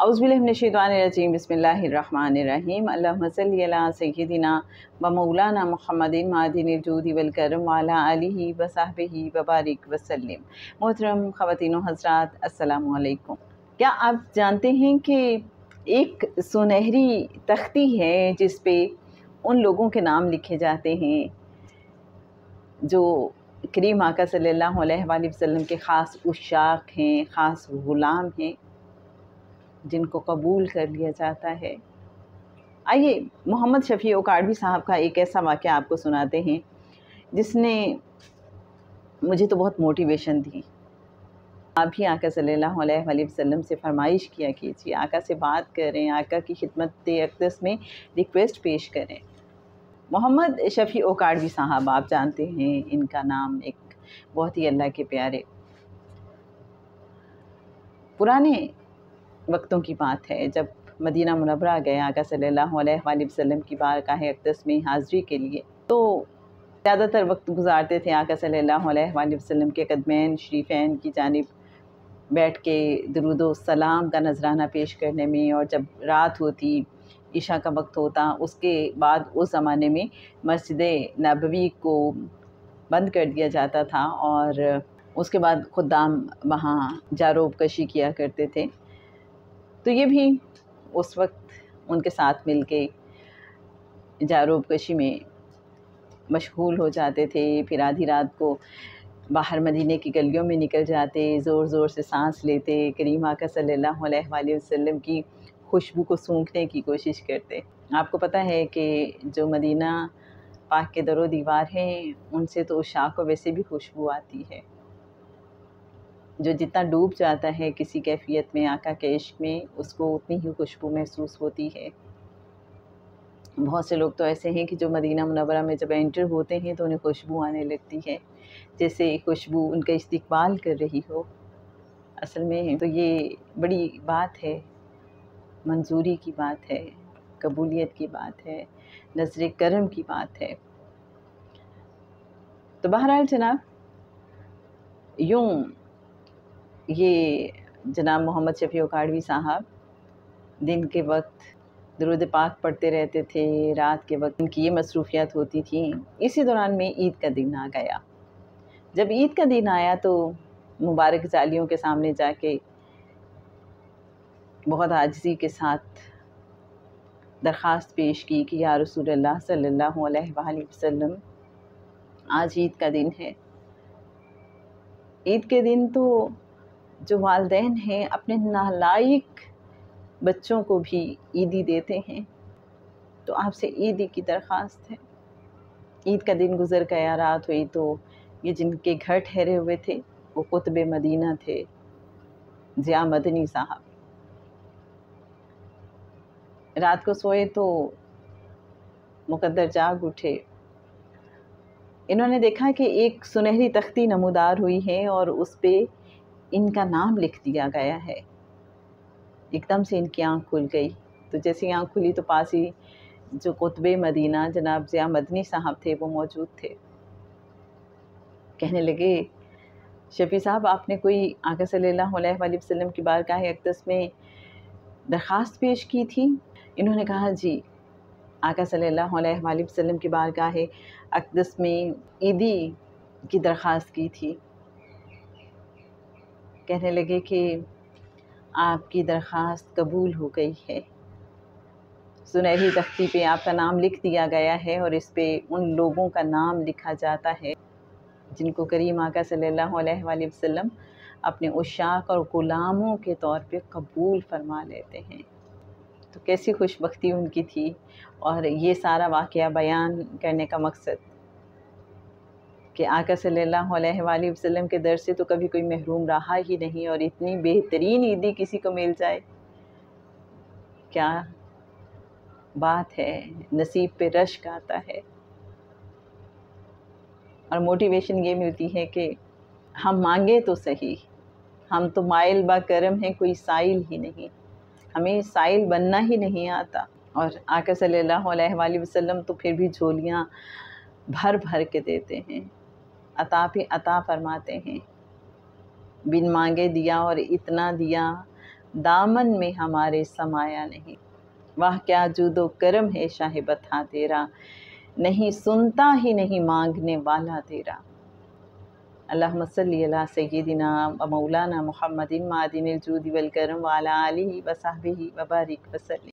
औज़ुबिल्लाहिमिनश्शैतानिर्रजीम बिस्मिल्लाहिर्रहमानिर्रहीम अल्लाहुम्मा सल्लि अला सय्यिदिना व मौलाना मुहम्मदिन मादिनिल जूदि वल करम व अला आलिहि व सहबिहि व बारिक वसल्लम। मोहतरम ख़वातीन व हज़रात, अस्सलामु अलैकुम। क्या आप जानते हैं कि एक सुनहरी तख्ती है जिस पे उन लोगों के नाम लिखे जाते हैं जो करीम आका सल्लल्लाहु अलैहि वसल्लम के ख़ास उशाक़ हैं, ख़ास ग़ुलाम हैं, जिनको कबूल कर लिया जाता है। आइए मोहम्मद शफ़ी ओकाड़वी साहब का एक ऐसा वाक़या आपको सुनाते हैं जिसने मुझे तो बहुत मोटिवेशन दी। आप भी आका सल्लल्लाहु अलैहि वसल्लम से फरमाइश किया कीजिए, आका से बात करें, आका की खिदमत अक़दस में रिक्वेस्ट पेश करें। मोहम्मद शफ़ी ओकाड़वी साहब, आप जानते हैं इनका नाम, एक बहुत ही अल्लाह के प्यारे, पुराने वक्तों की बात है जब मदीना मुनव्वरा गए आका सल्लल्लाहु अलैहि वसल्लम की बारगाह अक़दस में हाज़िरी के लिए, तो ज़्यादातर वक्त गुजारते थे आका सल्लल्लाहु अलैहि वसल्लम के क़दमैन शरीफ़ैन की जानिब बैठ के दुरूद व सलाम का नजराना पेश करने में। और जब रात होती, इशा का वक्त होता, उसके बाद उस ज़माने में मस्जिद नबवी को बंद कर दिया जाता था और उसके बाद खुद्दाम वहाँ जारोब कशी किया करते थे। तो ये भी उस वक्त उनके साथ मिलके जारोब कशी में मशगूल हो जाते थे। फिर आधी रात को बाहर मदीने की गलियों में निकल जाते, ज़ोर ज़ोर से सांस लेते, करीम आका सल्लल्लाहु अलैहि वसल्लम की खुशबू को सूंघने की कोशिश करते। आपको पता है कि जो मदीना पाक के दरो दीवार हैं, उनसे तो उशाक़ को वैसे भी खुशबू आती है। जो जितना डूब जाता है किसी कैफियत में, आका के इश्क में, उसको उतनी ही खुशबू महसूस होती है। बहुत से लोग तो ऐसे हैं कि जो मदीना मुनव्वरा में जब एंटर होते हैं तो उन्हें खुशबू आने लगती है, जैसे खुशबू उनका इस्तकबाल कर रही हो। असल में तो ये बड़ी बात है, मंजूरी की बात है, कबूलियत की बात है, नज़र करम की बात है। तो बहरहाल जनाब, यूँ ये जनाब मोहम्मद शफ़ी ओकाड़वी साहब दिन के वक्त दुरूद पाक पढ़ते रहते थे, रात के वक्त इनकी ये मसरूफ़ियत होती थी। इसी दौरान में ईद का दिन आ गया। जब ईद का दिन आया तो मुबारक जालियों के सामने जाके बहुत आजिज़ी के साथ दरख्वास्त पेश की कि या रसूलल्लाह सल्लल्लाहु अलैहि वसल्लम, आज ईद का दिन है। ईद के दिन तो जो वालिदैन हैं अपने नालायक बच्चों को भी ईदी देते हैं, तो आपसे ईदी की दरख्वास्त है। ईद का दिन गुज़र गया, रात हुई तो ये जिनके घर ठहरे हुए थे वो कुतुब मदीना थे, ज़िया मदनी साहब। रात को सोए तो मुक़द्दर जाग उठे। इन्होंने देखा कि एक सुनहरी तख्ती नमूदार हुई है और उस पे इनका नाम लिख दिया गया है। एकदम से इनकी आँख खुल गई। तो जैसे ही आँख खुली तो पास ही जो कुतुब मदीना जनाब ज़िया मदनी साहब थे वो मौजूद थे। कहने लगे, शफ़ी साहब, आपने कोई आका सल्लल्लाहु अलैहि वसल्लम की बारगाह अक़दस में दरख्वास्त पेश की थी? इन्होंने कहा, जी, आका सल्लल्लाहु अलैहि वसल्लम की बारगाह अक़दस में ईदी की दरख्वास्त की थी। कहने लगे कि आपकी दरख्वास्त कबूल हो गई है। सुनहरी तख्ती पे आपका नाम लिख दिया गया है और इस पे उन लोगों का नाम लिखा जाता है जिनको करीम आका सल्लल्लाहु अलैहि वसल्लम अपने उशाक़ और ग़ुलामों के तौर पे कबूल फरमा लेते हैं। तो कैसी खुशबख्ती उनकी थी। और ये सारा वाक़या बयान करने का मकसद कि आका सल्लल्लाहु अलैहि वसल्लम के दर से तो कभी कोई महरूम रहा ही नहीं, और इतनी बेहतरीन ईदी किसी को मिल जाए, क्या बात है। नसीब पे रश्क आता है। और मोटिवेशन ये मिलती है कि हम मांगे तो सही, हम तो माइल बा करम हैं, कोई साइल ही नहीं, हमें साइल बनना ही नहीं आता। और आका सल्लल्लाहु अलैहि वसल्लम तो फिर भी झोलियाँ भर भर के देते हैं, अता पे अता फरमाते हैं। बिन मांगे दिया और इतना दिया, دامن میں ہمارے سمایا نہیں، واہ کیا جود و کرم ہے شاہ بطحاں تیرا، نہیں سنتا ہی نہیں مانگنے والا تیرا۔ اللہم صلی علی سیدنا و مولانا محمد معدن الجود والکرم وعلی آلہ و صحبہ وبارک وسلم۔